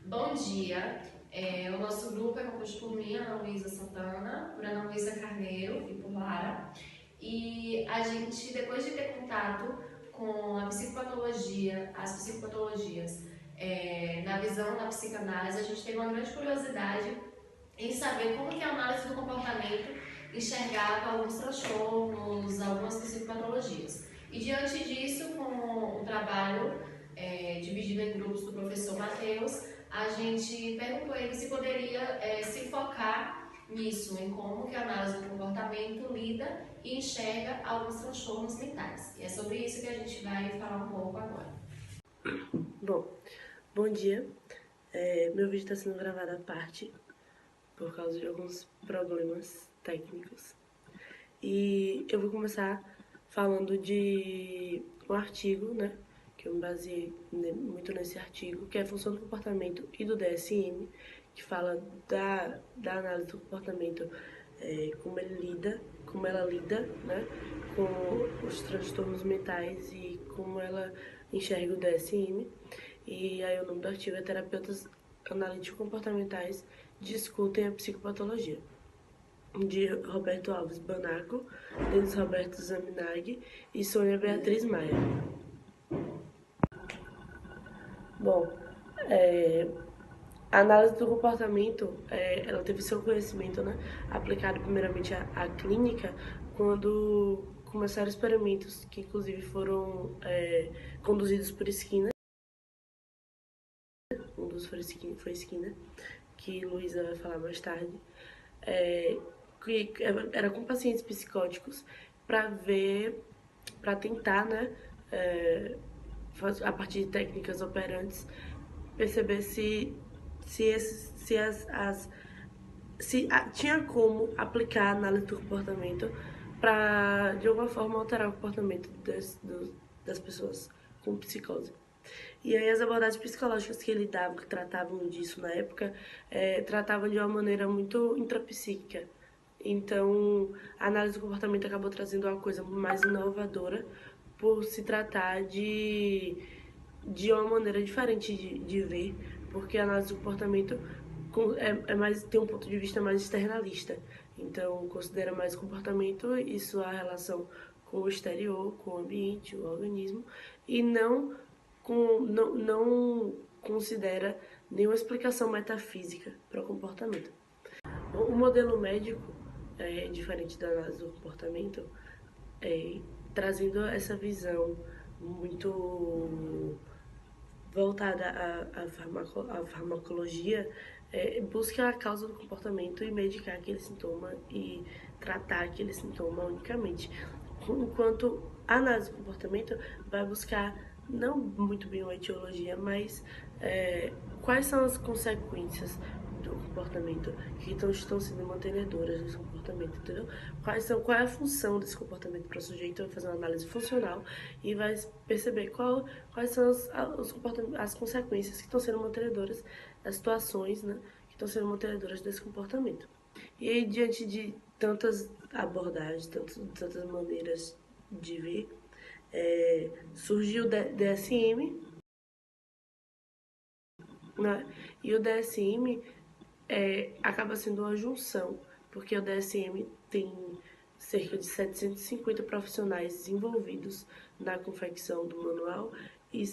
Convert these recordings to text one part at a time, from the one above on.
Bom dia, o nosso grupo é composto por mim, Ana Luísa Santana, por Ana Luísa Carneiro e por Lara. E a gente, depois de ter contato com a psicopatologia, as psicopatologias, na visão da psicanálise, a gente teve uma grande curiosidade em saber como que a análise do comportamento enxergava alguns transtornos, algumas psicopatologias. E diante disso, com o trabalho dividido em grupos do professor Matheus, a gente perguntou a ele se poderia se focar nisso, em como que a análise do comportamento lida e enxerga alguns transtornos mentais. E é sobre isso que a gente vai falar um pouco agora. Bom dia. Meu vídeo está sendo gravado à parte por causa de alguns problemas técnicos. E eu vou começar falando de um artigo, né, que eu me baseei muito nesse artigo, que é a função do comportamento e do DSM, que fala da análise do comportamento, como ela lida, né, com os transtornos mentais e como ela enxerga o DSM. E aí o nome do artigo é Terapeutas Analíticos Comportamentais Discutem a Psicopatologia, de Roberto Alves Banaco, Denis Roberto Zaminag e Sônia Beatriz Maia. A análise do comportamento, ela teve seu conhecimento, né, aplicado primeiramente à clínica, quando começaram experimentos que inclusive foram conduzidos por Skinner. Um dos foi Skinner, que Luísa vai falar mais tarde, que era com pacientes psicóticos para tentar, né, a partir de técnicas operantes, perceber se tinha como aplicar a análise do comportamento para, de alguma forma, alterar o comportamento das pessoas com psicose. E aí as abordagens psicológicas que ele dava, que tratavam disso na época, tratavam de uma maneira muito intrapsíquica. Então, a análise do comportamento acabou trazendo uma coisa mais inovadora por se tratar de uma maneira diferente de ver, porque a análise do comportamento tem um ponto de vista mais externalista. Então, considera mais o comportamento e sua relação com o exterior, com o ambiente, o organismo, e não considera nenhuma explicação metafísica para o comportamento. O modelo médico é diferente da análise do comportamento, trazendo essa visão muito voltada à farmacologia, busca a causa do comportamento e medicar aquele sintoma e tratar aquele sintoma unicamente. Enquanto a análise do comportamento vai buscar não muito bem uma etiologia, mas quais são as consequências do comportamento que estão sendo mantenedoras desse comportamento, entendeu? Qual é a função desse comportamento para o sujeito? Vai fazer uma análise funcional e vai perceber quais são as consequências que estão sendo mantenedoras, as situações, né, que estão sendo mantenedoras desse comportamento. E aí, diante de tantas abordagens, tantas maneiras de ver, surgiu o DSM, né? E o DSM acaba sendo uma junção, porque o DSM tem cerca de 750 profissionais envolvidos na confecção do manual e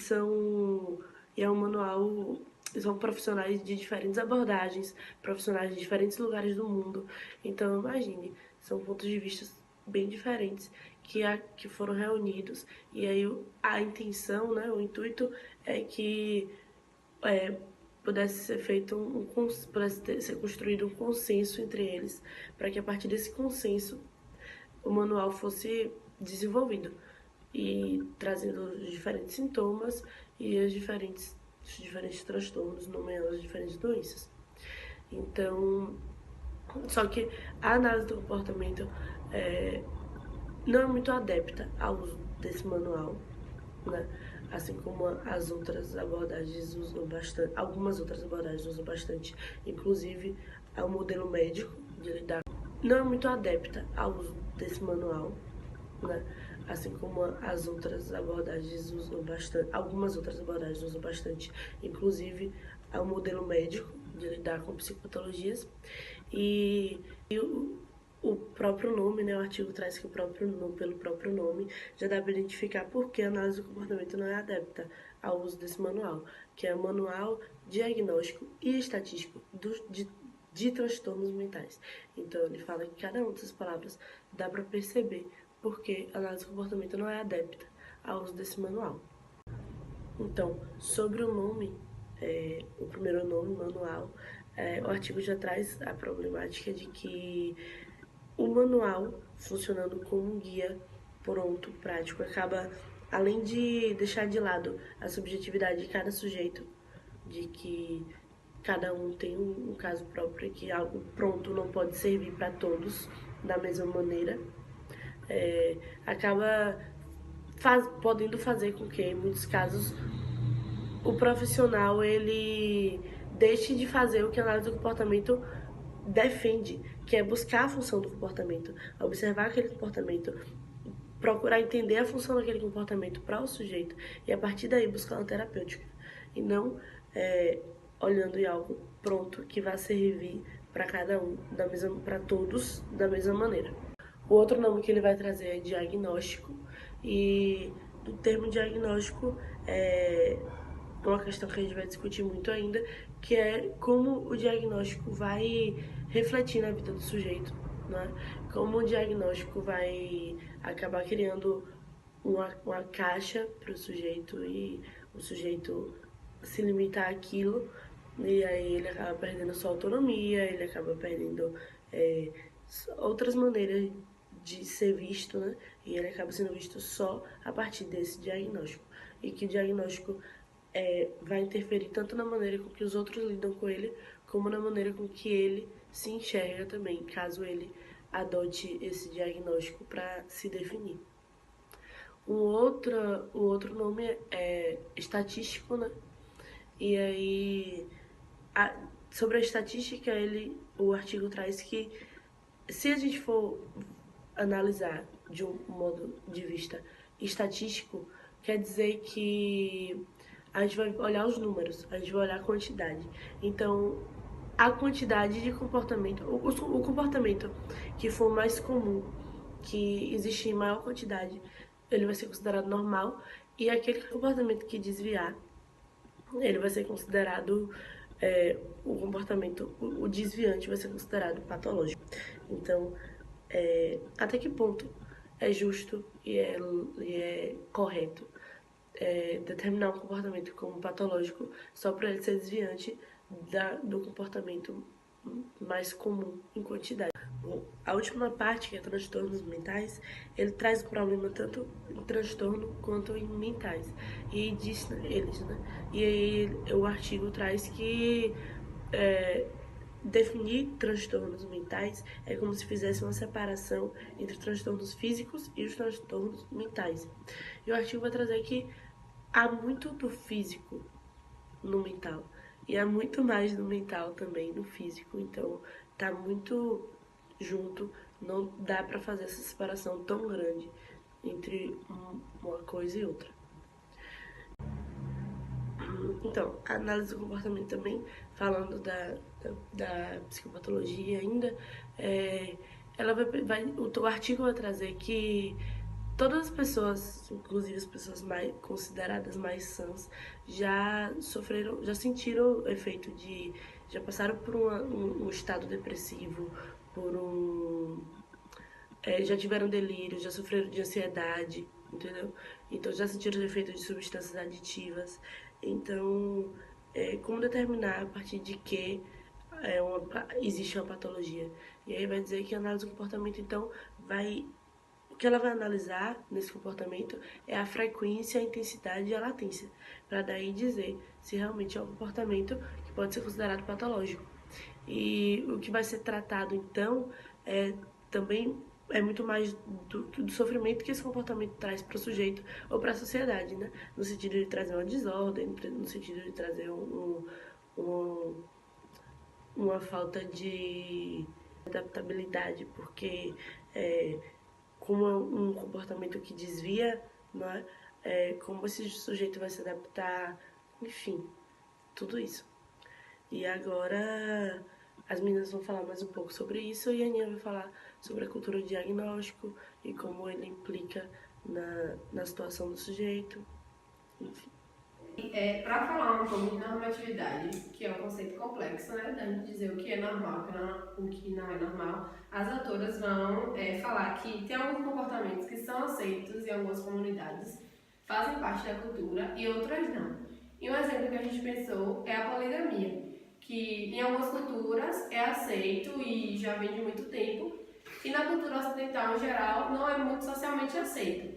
é um manual, são profissionais de diferentes abordagens, profissionais de diferentes lugares do mundo. Então, imagine, são pontos de vista bem diferentes que foram reunidos, e aí a intenção, né, o intuito é que pudesse ser feito pudesse ser construído um consenso entre eles, para que a partir desse consenso o manual fosse desenvolvido e trazendo os diferentes sintomas e os diferentes transtornos, nomeando as diferentes doenças. Então, só que a análise do comportamento não é muito adepta ao uso desse manual, né? Assim como as outras abordagens usam bastante, algumas outras abordagens usam bastante, inclusive o modelo médico de lidar. Não é muito adepta ao uso desse manual, né? assim como as outras abordagens usam bastante, algumas outras abordagens usam bastante, inclusive é o modelo médico de lidar com psicopatologias. E o próprio nome, né, o artigo traz que pelo próprio nome já dá para identificar por que a análise do comportamento não é adepta ao uso desse manual, que é o Manual Diagnóstico e Estatístico de Transtornos Mentais. Então ele fala que cada uma dessas palavras dá para perceber por que a análise do comportamento não é adepta ao uso desse manual. Então, sobre o nome, o primeiro nome, manual, o artigo já traz a problemática de que o manual, funcionando como um guia pronto, prático, acaba, além de deixar de lado a subjetividade de cada sujeito, de que cada um tem um caso próprio e que algo pronto não pode servir para todos da mesma maneira, acaba podendo fazer com que, em muitos casos, o profissional ele deixe de fazer o que a análise do comportamento defende, que é buscar a função do comportamento, observar aquele comportamento, procurar entender a função daquele comportamento para o sujeito e a partir daí buscar uma terapêutica e não olhando em algo pronto que vai servir para cada um, para todos da mesma maneira. O outro nome que ele vai trazer é diagnóstico, e do termo diagnóstico é uma questão que a gente vai discutir muito ainda, que é como o diagnóstico vai refletir na vida do sujeito, né? Como o diagnóstico vai acabar criando uma caixa para o sujeito e o sujeito se limitar àquilo, e aí ele acaba perdendo sua autonomia, ele acaba perdendo outras maneiras de ser visto, né? E ele acaba sendo visto só a partir desse diagnóstico. E que o diagnóstico vai interferir tanto na maneira com que os outros lidam com ele, como na maneira com que ele se enxerga também, caso ele adote esse diagnóstico para se definir. O outro nome é estatístico, né? E aí, sobre a estatística, o artigo traz que se a gente for analisar de um modo de vista estatístico, quer dizer que a gente vai olhar os números, a gente vai olhar a quantidade. Então, a quantidade de comportamento, o comportamento que for mais comum, que existe em maior quantidade, ele vai ser considerado normal, e aquele comportamento que desviar, ele vai ser considerado o comportamento, o desviante vai ser considerado patológico. Então, até que ponto é justo e é correto determinar um comportamento como patológico só para ele ser desviante do comportamento mais comum em quantidade. Bom, a última parte, que é transtornos mentais, ele traz o problema tanto em transtorno quanto em mentais. E diz eles, né? E aí o artigo traz que definir transtornos mentais é como se fizesse uma separação entre transtornos físicos e os transtornos mentais. E o artigo vai trazer que há muito do físico no mental e há muito mais do mental também no físico, então tá muito junto, não dá para fazer essa separação tão grande entre uma coisa e outra. Então, a análise do comportamento também, falando da psicopatologia ainda, o artigo vai trazer que todas as pessoas, inclusive as pessoas consideradas mais sãs, já sentiram o efeito já passaram por um estado depressivo, já tiveram delírio, já sofreram de ansiedade, entendeu? Então já sentiram o efeito de substâncias aditivas. Então, como determinar a partir de que existe uma patologia? E aí vai dizer que a análise do comportamento, então, o que ela vai analisar nesse comportamento é a frequência, a intensidade e a latência, para daí dizer se realmente é um comportamento que pode ser considerado patológico. E o que vai ser tratado, então, também é muito mais do sofrimento que esse comportamento traz para o sujeito ou para a sociedade, né? No sentido de trazer uma desordem, no sentido de trazer uma falta de adaptabilidade, porque como é um comportamento que desvia, não é? Como esse sujeito vai se adaptar, enfim, tudo isso. E agora as meninas vão falar mais um pouco sobre isso e a Aninha vai falar sobre a cultura do diagnóstico e como ele implica na situação do sujeito, enfim. Para falar um pouco de normatividade, que é um conceito complexo, né, da gente dizer o que é normal, o que não é normal, as autoras vão falar que tem alguns comportamentos que são aceitos em algumas comunidades, fazem parte da cultura e outras não. E um exemplo que a gente pensou é a poligamia, que em algumas culturas é aceito e já vem de muito tempo, e na cultura ocidental em geral não é muito socialmente aceito.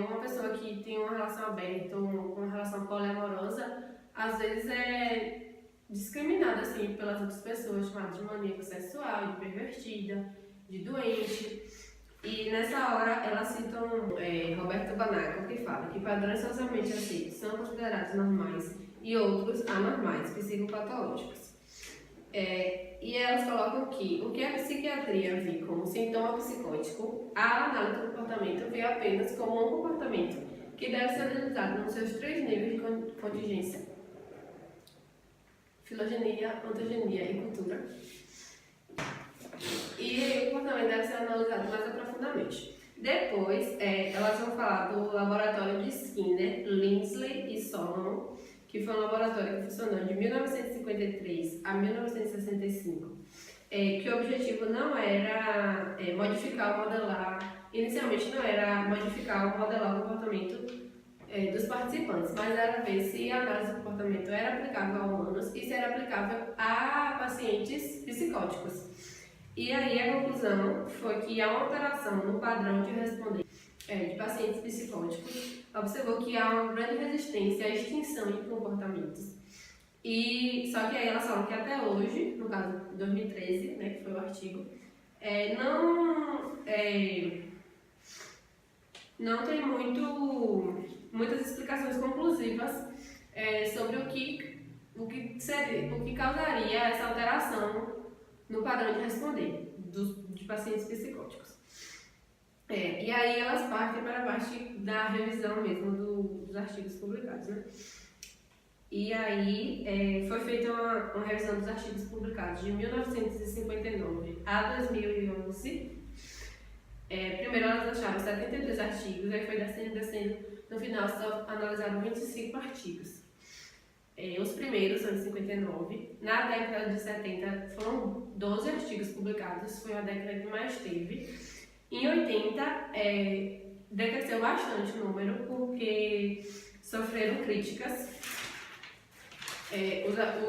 Uma pessoa que tem uma relação aberta ou uma relação poliamorosa, às vezes é discriminada assim, pelas outras pessoas, chamada de maníaco sexual, de pervertida, de doente. E nessa hora elas citam Roberto Banaco, que fala que padrões socialmente aceitos são considerados normais e outros anormais, psicopatológicos. E elas colocam que o que a psiquiatria vê como sintoma psicótico, a análise do comportamento vê apenas como um comportamento que deve ser analisado nos seus 3 níveis de contingência: filogenia, ontogenia e cultura. E o comportamento deve ser analisado mais aprofundadamente. Depois, elas vão falar do laboratório de Skinner, Lindsley e Solomon, que foi um laboratório que funcionou de 1953 a 1965, que o objetivo não era modificar ou modelar, inicialmente não era modificar ou modelar o comportamento dos participantes, mas era ver se a análise do comportamento era aplicável a humanos e se era aplicável a pacientes psicóticos. E aí a conclusão foi que há uma alteração no padrão de responder de pacientes psicóticos, observou que há uma grande resistência à extinção de comportamentos. E só que aí elas falam que até hoje, no caso de 2013, né, que foi o artigo, não tem muitas explicações conclusivas sobre o que causaria essa alteração no padrão de responder de pacientes psicóticos. E aí elas partem para a parte da revisão mesmo dos artigos publicados, né? E aí foi feita uma revisão dos artigos publicados de 1959 a 2011. Primeiro elas acharam 72 artigos, aí foi descendo, no final só analisaram 25 artigos. Os primeiros são de 59. Na década de 70 foram 12 artigos publicados, foi a década que mais teve. Em 80, decresceu bastante o número, porque sofreram críticas,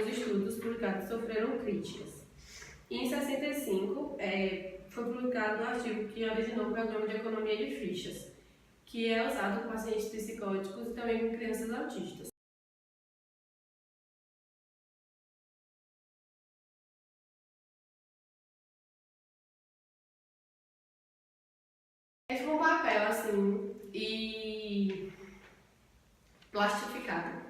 os estudos publicados sofreram críticas. E em 65, foi publicado um artigo que originou o programa de economia de fichas, que é usado por pacientes psicóticos e também com crianças autistas. É tipo um papel assim, e plastificado.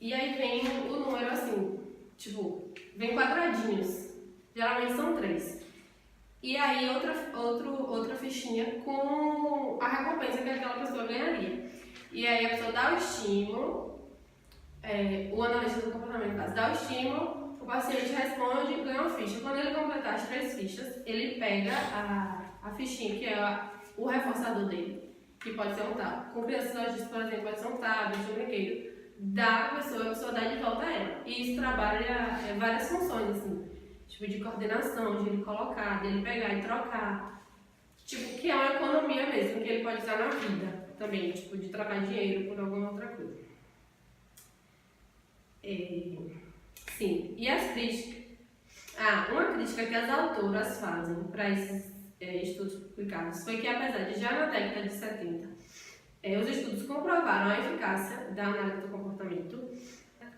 E aí vem o número assim, tipo, vem quadradinhos, geralmente são 3. E aí outra fichinha com a recompensa que aquela pessoa ganharia. E aí a pessoa dá o estímulo, o analista do comportamento dá o estímulo, o paciente responde e ganha uma ficha. Quando ele completar as 3 fichas, ele pega a fichinha, que é o reforçador dele, que pode ser um tablet. Com crianças autistas, por exemplo, pode ser um tablet, um brinquedo. Dá a pessoa dá de volta a ela. E isso trabalha várias funções, assim, tipo de coordenação, de ele colocar, de ele pegar e trocar. Tipo, que é uma economia mesmo, que ele pode usar na vida também, tipo, de trocar dinheiro por alguma outra coisa. Sim, e as críticas. Uma crítica que as autoras fazem para esses estudos publicados foi que, apesar de já na década de 70, os estudos comprovaram a eficácia da análise do comportamento,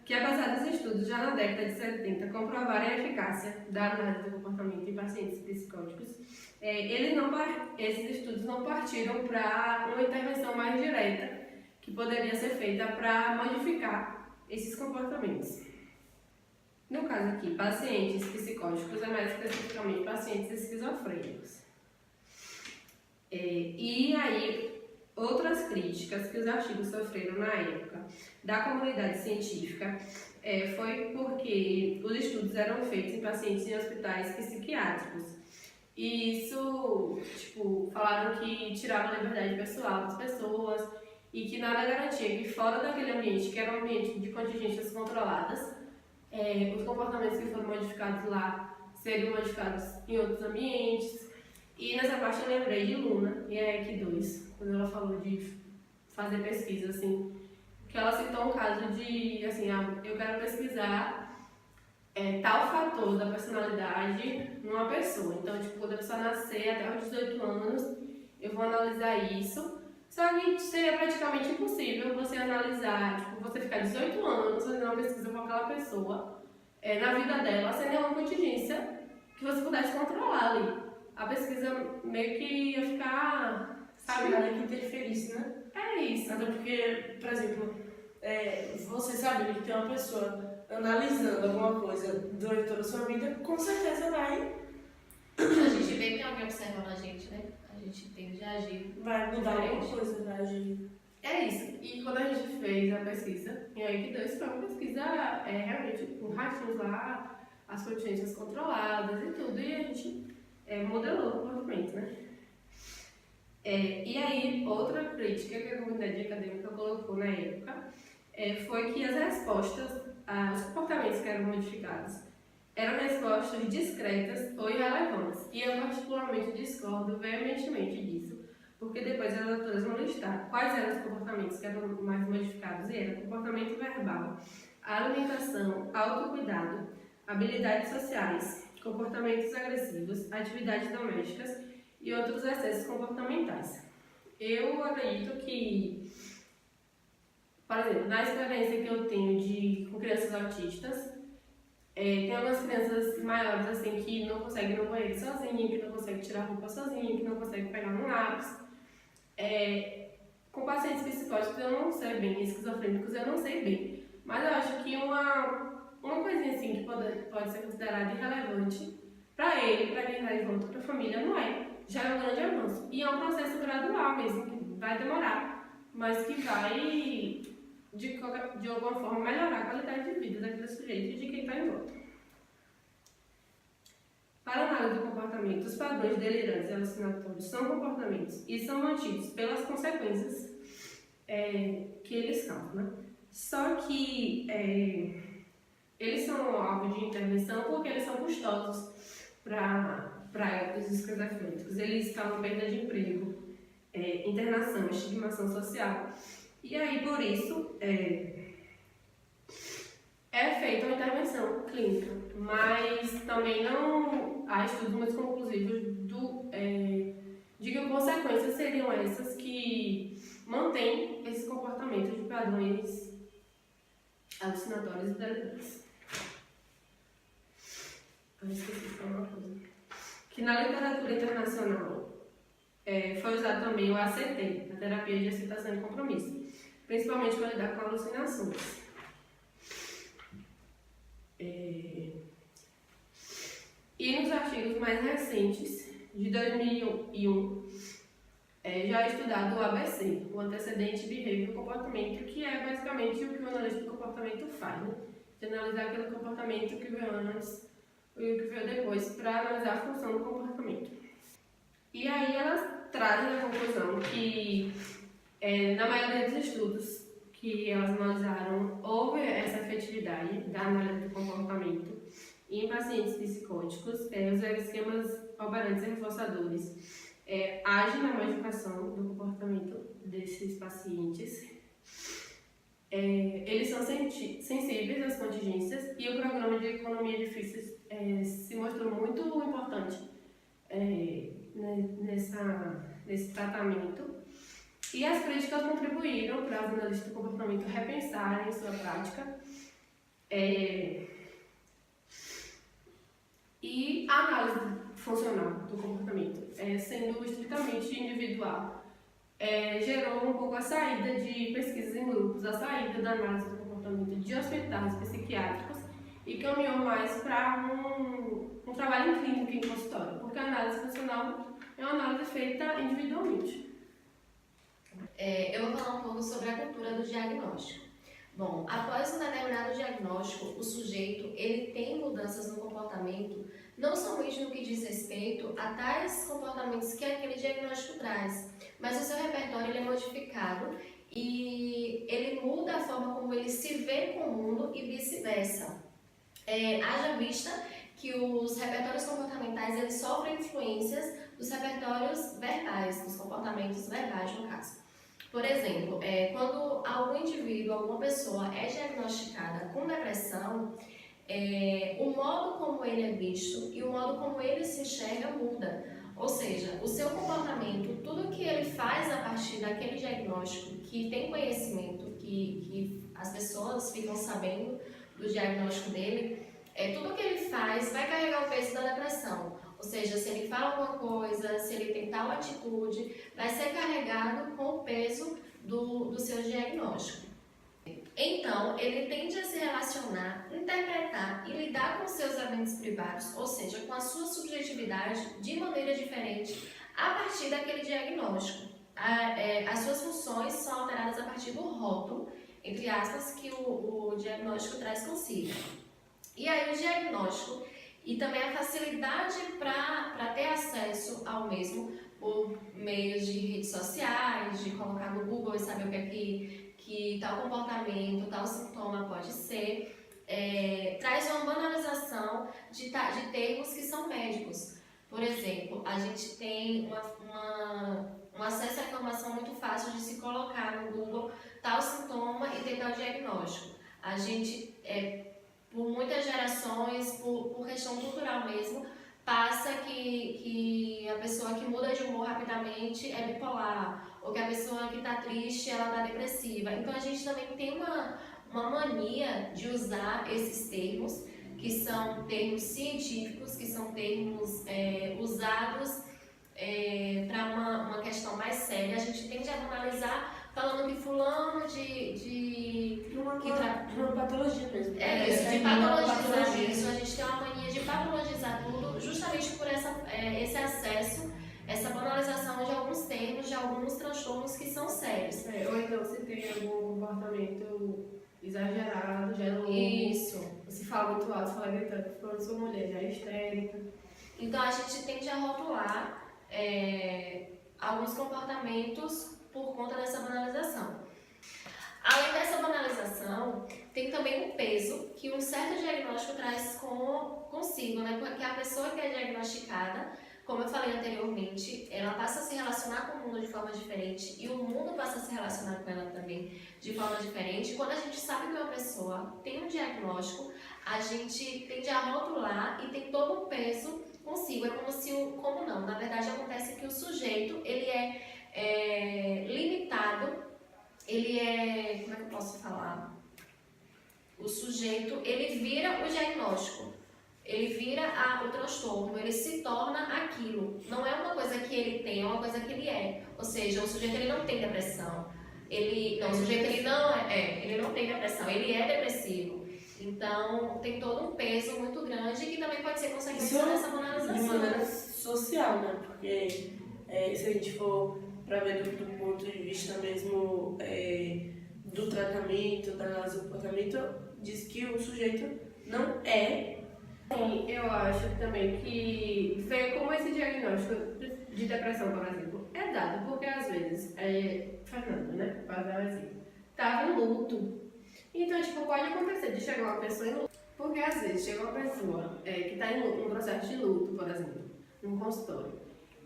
que apesar dos estudos já na década de 70 comprovarem a eficácia da análise do comportamento em pacientes psicóticos, esses estudos não partiram para uma intervenção mais direta que poderia ser feita para modificar esses comportamentos. No caso aqui, pacientes psicóticos, mais especificamente pacientes esquizofrênicos. E aí, outras críticas que os artigos sofreram na época da comunidade científica foi porque os estudos eram feitos em pacientes em hospitais psiquiátricos. E isso, falaram que tirava a liberdade pessoal das pessoas e que nada garantia que fora daquele ambiente, que era um ambiente de contingências controladas, os comportamentos que foram modificados lá seriam modificados em outros ambientes. E nessa parte eu lembrei de Luna e a EQ2, quando ela falou de fazer pesquisa, assim, que ela citou um caso de, assim, eu quero pesquisar tal fator da personalidade numa pessoa. Então, quando a pessoa nascer até os 18 anos, eu vou analisar isso. Só que seria praticamente impossível você analisar, você ficar 18 anos fazendo uma pesquisa com aquela pessoa na vida dela, sem nenhuma contingência que você pudesse controlar ali. A pesquisa meio que ia ficar, sabe? Nada que interferisse, né? É isso. Até porque, por exemplo, você sabendo que tem uma pessoa analisando alguma coisa durante toda a sua vida, com certeza vai. A gente vê que tem alguém observando a gente, né? A gente tende a agir. Vai mudar alguma coisa, vai agir. É isso. E quando a gente fez a pesquisa, em EQ2 foi uma pesquisa realmente com ratinhos lá, as contingências controladas e tudo, e a gente modelou o comportamento, né? E aí, outra crítica que a comunidade acadêmica colocou na época foi que as respostas, os comportamentos que eram modificados, eram respostas discretas ou irrelevantes. E eu particularmente discordo veementemente disso, porque depois as autoras vão listar quais eram os comportamentos que eram mais modificados, e era comportamento verbal, alimentação, autocuidado, habilidades sociais, comportamentos agressivos, atividades domésticas e outros excessos comportamentais. Eu acredito que, por exemplo, na experiência que eu tenho com crianças autistas, tem algumas crianças maiores assim que não conseguem ir no banheiro sozinha, que não conseguem tirar a roupa sozinha, que não conseguem pegar um lápis. Com pacientes psicóticos eu não sei bem, esquizofrênicos eu não sei bem, mas eu acho que uma coisinha assim que pode ser considerada irrelevante para ele, para quem está em volta, para a família, não é. Já é um grande avanço. E é um processo gradual mesmo, que vai demorar, mas que vai, de alguma forma, melhorar a qualidade de vida daquele sujeito e de quem está em volta. Para a análise do comportamento, os padrões delirantes e alucinatórios são comportamentos e são mantidos pelas consequências que eles causam, né? Só que eles são alvo de intervenção porque eles são custosos para os esquizofrênicos. Eles causam perda de emprego, internação, estigmação social. E aí, por isso, é feita uma intervenção clínica, mas também não há estudos muito conclusivos de que consequências seriam essas que mantêm esses comportamentos de padrões alucinatórios e delirantes. Eu esqueci de falar uma coisa. Que na literatura internacional foi usado também o ACT, a terapia de aceitação e compromisso, principalmente para lidar com alucinações. E nos artigos mais recentes, de 2001, já é estudado o ABC, o antecedente behavior comportamento, que é basicamente o que o analista do comportamento faz, né? De analisar aquele comportamento que veio antes e o que veio depois, para analisar a função do comportamento. E aí elas trazem a conclusão que, na maioria dos estudos que elas analisaram, houve essa efetividade da análise do comportamento em pacientes psicóticos. Os esquemas operantes e reforçadores agem na modificação do comportamento desses pacientes. Eles são sensíveis às contingências, e o programa de economia de difíceis se mostrou muito importante nesse tratamento. E as críticas contribuíram para os analistas do comportamento repensarem sua prática e a análise funcional do comportamento, sendo estritamente individual, gerou um pouco a saída de pesquisas em grupos, a saída da análise do comportamento de hospitais psiquiátricos, e caminhou mais para um trabalho em clínica, em consultório, porque a análise funcional é uma análise feita individualmente. Eu vou falar um pouco sobre a cultura do diagnóstico. Bom, após um determinado diagnóstico, o sujeito ele tem mudanças no comportamento, não somente no que diz respeito a tais comportamentos que aquele diagnóstico traz, mas o seu repertório ele é modificado e ele muda a forma como ele se vê com o mundo e vice-versa. Haja vista que os repertórios comportamentais eles sofrem influências dos repertórios verbais, dos comportamentos verbais no caso. Por exemplo, quando algum indivíduo, alguma pessoa é diagnosticada com depressão, o modo como ele é visto e o modo como ele se enxerga muda. Ou seja, o seu comportamento, tudo que ele faz a partir daquele diagnóstico, que tem conhecimento, que as pessoas ficam sabendo do diagnóstico dele, tudo que ele faz vai carregar o peso da depressão. Ou seja, se ele fala alguma coisa, se ele tem tal atitude, vai ser carregado com o peso do seu diagnóstico. Então, ele tende a se relacionar, interpretar e lidar com seus eventos privados, ou seja, com a sua subjetividade de maneira diferente a partir daquele diagnóstico. As suas funções são alteradas a partir do rótulo, entre aspas, que o diagnóstico traz consigo. E aí o diagnóstico e também a facilidade para ter acesso ao mesmo por meios de redes sociais, de colocar no Google e saber o que é que tal comportamento, tal sintoma pode ser, traz uma banalização de termos que são médicos. Por exemplo, a gente tem um acesso à informação muito fácil de se colocar no Google tal sintoma e ter tal diagnóstico. A gente, por muitas gerações, por questão cultural mesmo, passa que a pessoa que muda de humor rapidamente é bipolar, ou que a pessoa que está triste, ela está depressiva. Então a gente também tem uma mania de usar esses termos, que são termos científicos, que são termos usados para uma questão mais séria. A gente tende a banalizar falando que fulano Uma patologia mesmo. De patologizar isso. A gente tem uma mania de patologizar tudo justamente por esse acesso, essa banalização de alguns termos, de alguns transtornos que são sérios. Ou então se tem algum comportamento exagerado, já é louco. Isso. Se fala muito alto, se fala gritando, falando sua mulher, já é histérica. Então a gente tende a rotular alguns comportamentos por conta dessa banalização. Além dessa banalização, tem também o peso que um certo diagnóstico traz consigo, né? Porque a pessoa que é diagnosticada, como eu falei anteriormente, ela passa a se relacionar com o mundo de forma diferente e o mundo passa a se relacionar com ela também de forma diferente. Quando a gente sabe que uma pessoa tem um diagnóstico, a gente tende a rotular e tem todo o peso consigo. É como não, na verdade acontece que o sujeito, ele é limitado, como é que eu posso falar? O sujeito, ele vira o diagnóstico, ele vira o transtorno, ele se torna aquilo. Não é uma coisa que ele tem, é uma coisa que ele é. Ou seja, o sujeito ele não tem depressão. O sujeito ele não tem depressão, ele é depressivo. Então, tem todo um peso muito grande que também pode ser consequência dessa banalização. De maneira social, né? Porque se a gente for para ver do ponto de vista mesmo do tratamento, da análise do comportamento, diz que o sujeito não é. Sim, eu acho também que ver como esse diagnóstico de depressão, por exemplo, é dado, porque às vezes, Fernanda, né, para dar um exemplo, estava em luto. Então, pode acontecer de chegar uma pessoa em luto, porque às vezes chega uma pessoa que está em luto, um processo de luto, por exemplo, num consultório.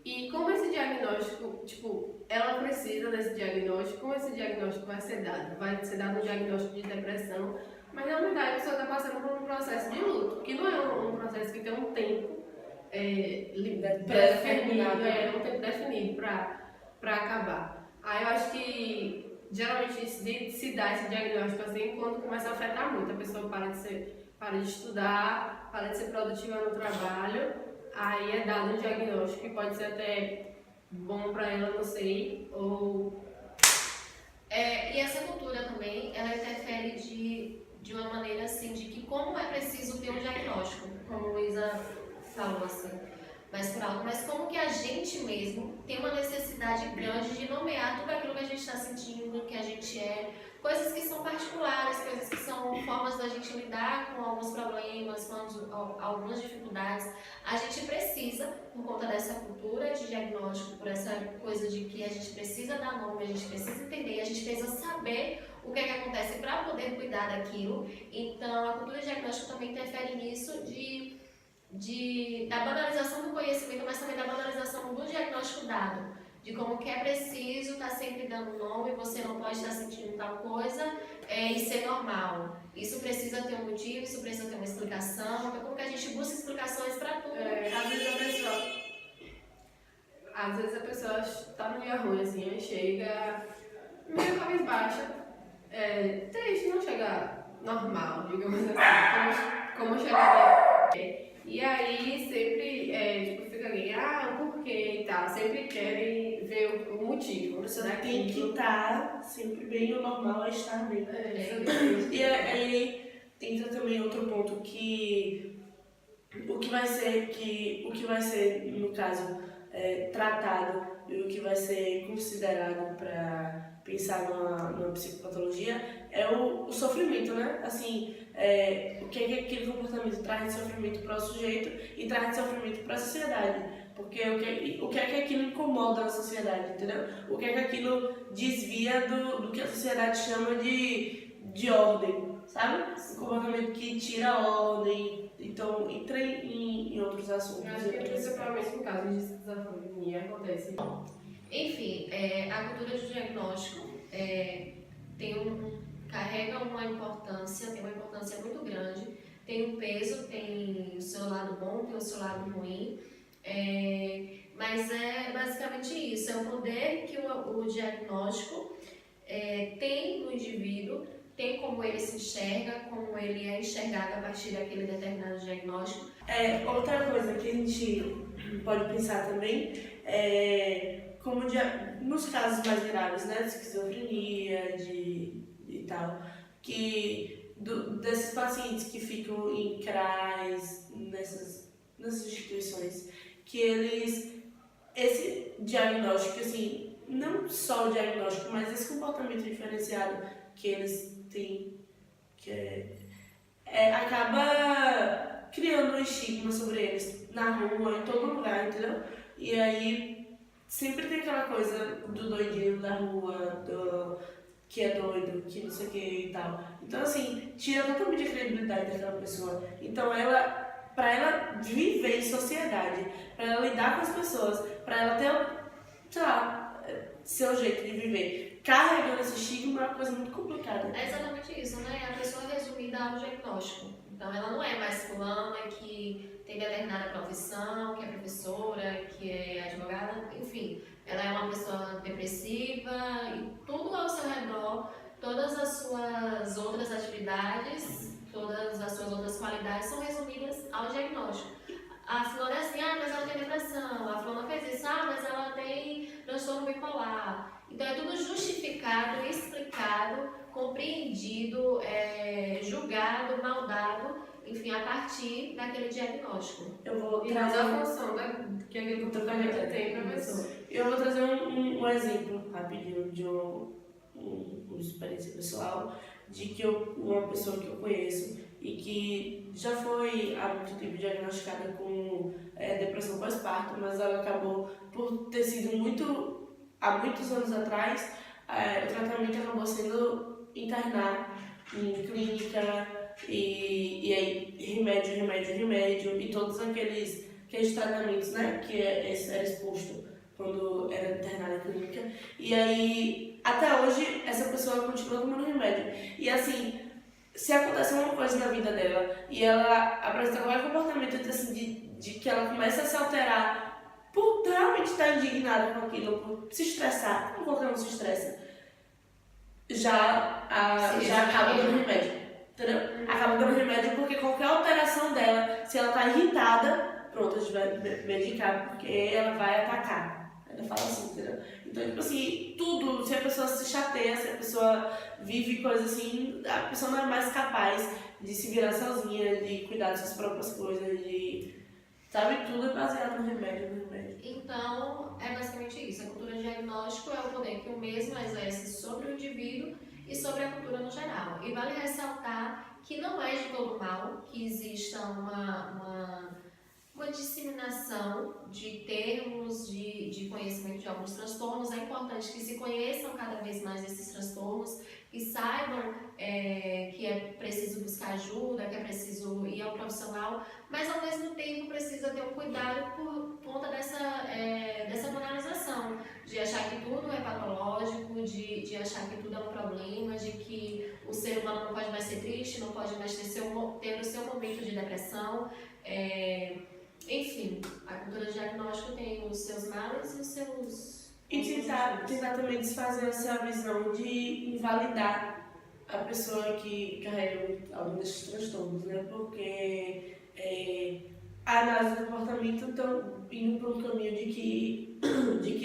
E como esse diagnóstico, ela precisa desse diagnóstico, como esse diagnóstico vai ser dado? Vai ser dado um diagnóstico de depressão, mas na verdade a pessoa está passando por um processo de luto, que não é um processo que tem um tempo definido para acabar. Aí eu acho que geralmente se dá esse diagnóstico assim quando começa a afetar muito, a pessoa para de estudar, para de ser produtiva no trabalho, aí é dado um diagnóstico que pode ser até bom para ela, não sei, ou... E essa cultura também, ela interfere de uma maneira assim, de que como é preciso ter um diagnóstico, como a Luísa falou assim, mais por alto, mas como que a gente mesmo tem uma necessidade grande de nomear tudo aquilo que a gente está sentindo, que a gente é, coisas que são particulares, coisas que são formas da gente lidar com alguns problemas, com algumas dificuldades. A gente precisa, por conta dessa cultura de diagnóstico, por essa coisa de que a gente precisa dar nome, a gente precisa entender, a gente precisa saber o que é que acontece para poder cuidar daquilo. Então, a cultura de diagnóstico também interfere nisso da banalização do conhecimento, mas também da banalização do diagnóstico dado, de como que é preciso estar sempre dando nome, você não pode estar sentindo tal coisa e ser normal. Isso precisa ter um motivo, isso precisa ter uma explicação, então como que a gente busca explicações para tudo. Às vezes a pessoa tá no dia ruim, assim, chega meio cabisbaixa, triste, não chega normal, digamos assim, como chegaria. E aí sempre fica alguém, o porquê e tal, sempre querem ver o motivo. A pessoa tem que estar sempre bem, o normal é estar bem. E aí entra também outro ponto que o que vai ser no caso tratado e o que vai ser considerado para pensar numa psicopatologia é o sofrimento, né? Assim, o que é que aquele comportamento traz de sofrimento para o sujeito e traz de sofrimento para a sociedade. Porque o que é que aquilo incomoda na sociedade, entendeu? O que é que aquilo desvia do que a sociedade chama de ordem, sabe? Um comportamento que tira a ordem, então entra em outros assuntos. Acho que principalmente no caso de esquizofrenia acontece. Enfim, a cultura de diagnóstico carrega uma importância muito grande, tem um peso, tem o seu lado bom, tem o seu lado ruim, mas é basicamente isso, é o poder que o diagnóstico tem no indivíduo, tem como ele se enxerga, como ele é enxergado a partir daquele determinado diagnóstico. Outra coisa que a gente pode pensar também como nos casos mais graves, né, de esquizofrenia, e tal, que desses pacientes que ficam em CRAs, nessas instituições, que esse diagnóstico, assim, não só o diagnóstico, mas esse comportamento diferenciado que eles têm, acaba criando um estigma sobre eles na rua, em todo lugar, entendeu? E aí sempre tem aquela coisa do doidinho da rua, que é doido, que não sei o que e tal. Então, assim, tira totalmente a credibilidade daquela pessoa. Então, pra ela viver em sociedade, pra ela lidar com as pessoas, pra ela ter, sei lá, seu jeito de viver, carregando esse estigma é uma coisa muito complicada. É exatamente isso, né? A pessoa é resumida ao diagnóstico. Então, ela não é mais fulana que tem determinada profissão, que é professora, que é advogada, enfim. Ela é uma pessoa depressiva e tudo ao seu redor, todas as suas outras atividades, todas as suas outras qualidades são resumidas ao diagnóstico. A fulana é assim, mas ela tem depressão. A fulana fez isso, mas ela tem transtorno bipolar. Então é tudo justificado, explicado, compreendido, julgado, maldado, enfim, a partir daquele diagnóstico. Eu vou trazer a função que aquele tratamento tem para a pessoa. Eu vou trazer um exemplo rapidinho de uma experiência pessoal de que uma pessoa que eu conheço e que já foi há muito tempo diagnosticada com depressão pós-parto, mas ela acabou por ter sido há muitos anos atrás, o tratamento acabou sendo internar em clínica e aí remédio e todos aqueles tratamentos, né, que era exposto quando era internada em clínica. E aí, até hoje, essa pessoa continua tomando remédio. E assim, se acontece uma coisa na vida dela e ela apresenta qualquer comportamento assim, de que ela começa a se alterar por realmente estar indignada com aquilo, por se estressar, como qualquer um se estressa, já acaba dando remédio, entendeu? Acaba dando remédio porque qualquer alteração dela, se ela está irritada, pronto, a gente vai medicar porque ela vai atacar. Ela fala assim, entendeu? Então, tipo assim, tudo, se a pessoa se chateia, se a pessoa vive coisas assim, a pessoa não é mais capaz de se virar sozinha, de cuidar das suas próprias coisas, sabe? Tudo é baseado no remédio, Então, o mesmo exerce sobre o indivíduo e sobre a cultura no geral. E vale ressaltar que não é de todo mal que exista uma disseminação de termos de conhecimento de alguns transtornos. É importante que se conheçam cada vez mais esses transtornos, que saibam que é preciso buscar ajuda, que é preciso ir ao profissional, mas ao mesmo tempo precisa ter um cuidado por conta dessa banalização, de achar que tudo é patológico, de achar que tudo é um problema, de que o ser humano não pode mais ser triste, não pode mais ter o seu momento de depressão. Enfim, a cultura de diagnóstico tem os seus males e os seus... E tentar também desfazer essa visão de invalidar a pessoa que carrega algum desses transtornos, né? Porque a análise do comportamento estão indo para um caminho de que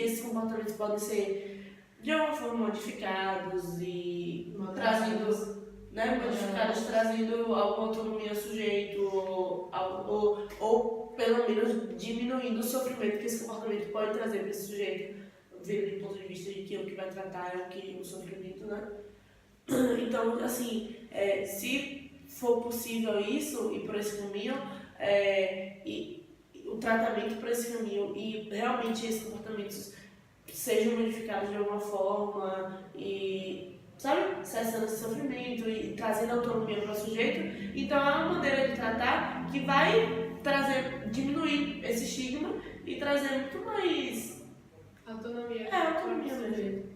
esses comportamentos podem ser de alguma forma modificados e trazidos, né? Modificados, trazendo alguma autonomia ao sujeito ou pelo menos diminuindo o sofrimento que esse comportamento pode trazer para esse sujeito, vendo do ponto de vista de que o que vai tratar é o sofrimento, né? Então, assim, se for possível isso, ir por esse caminho, e o tratamento por esse caminho, e realmente esses comportamentos sejam modificados de alguma forma, e, sabe, cessando esse sofrimento e trazendo autonomia para o sujeito, então é uma maneira de tratar que vai diminuir esse estigma e trazer muito mais autonomia mesmo.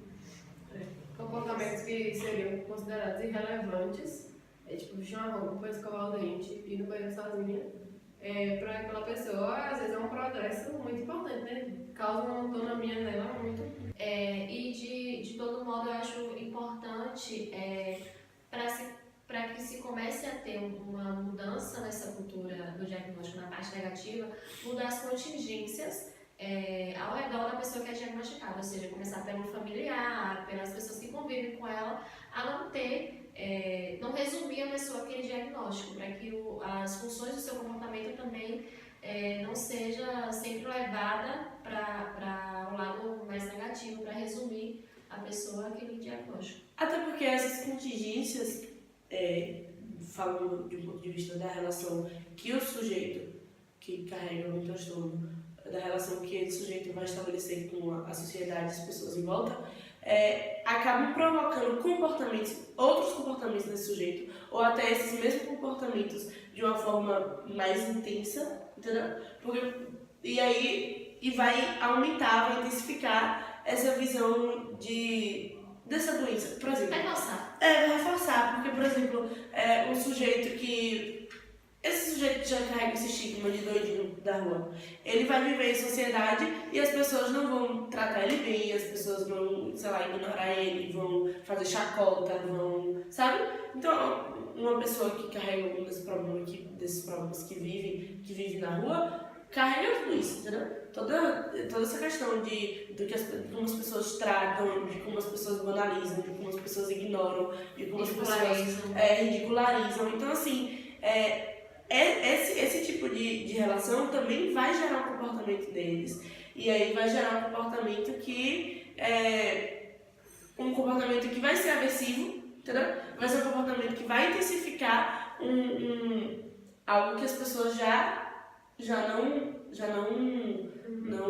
Comportamentos que seriam considerados irrelevantes, tipo vestir uma roupa, depois escovar o dente, ir no banheiro sozinha, para aquela pessoa, às vezes é um progresso muito importante, né? Causa uma autonomia nela muito. E de todo modo eu acho importante para que se comece a ter uma mudança nessa cultura do diagnóstico na parte negativa, mudar as contingências ao redor da pessoa que é diagnosticada, ou seja, começar pelo familiar, pelas pessoas que convivem com ela, a não resumir a pessoa àquele diagnóstico, para que as funções do seu comportamento também não seja sempre levada para um lado mais negativo, para resumir a pessoa àquele diagnóstico. Até porque essas contingências, falando de um ponto de vista da relação que o sujeito que carrega um transtorno, da relação que esse sujeito vai estabelecer com a sociedade, as pessoas em volta, acabam provocando outros comportamentos desse sujeito, ou até esses mesmos comportamentos de uma forma mais intensa, entendeu? E vai aumentar, vai intensificar essa visão dessa doença. Por exemplo, vai reforçar, porque, por exemplo, um sujeito que... Esse sujeito que já carrega esse estigma de doidinho da rua, ele vai viver em sociedade e as pessoas não vão tratar ele bem, as pessoas vão, sei lá, ignorar ele, vão fazer chacota, sabe? Então, uma pessoa que carrega algum desses problemas que vive na rua, carrega tudo isso, entendeu? Toda essa questão de como as pessoas tratam, de como as pessoas banalizam, de como as pessoas ignoram, de como as pessoas ridicularizam. Então, assim, esse tipo de relação também vai gerar um comportamento deles. E aí vai gerar um comportamento que vai ser aversivo, entendeu? Vai ser um comportamento que vai intensificar algo que as pessoas já não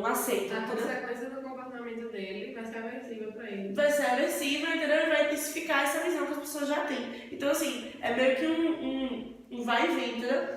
aceitam. A consequência do comportamento dele vai ser aversiva para ele. Vai ser aversiva, entendeu? E vai intensificar essa visão que as pessoas já têm. Então, assim, é meio que um vai e vem, entendeu?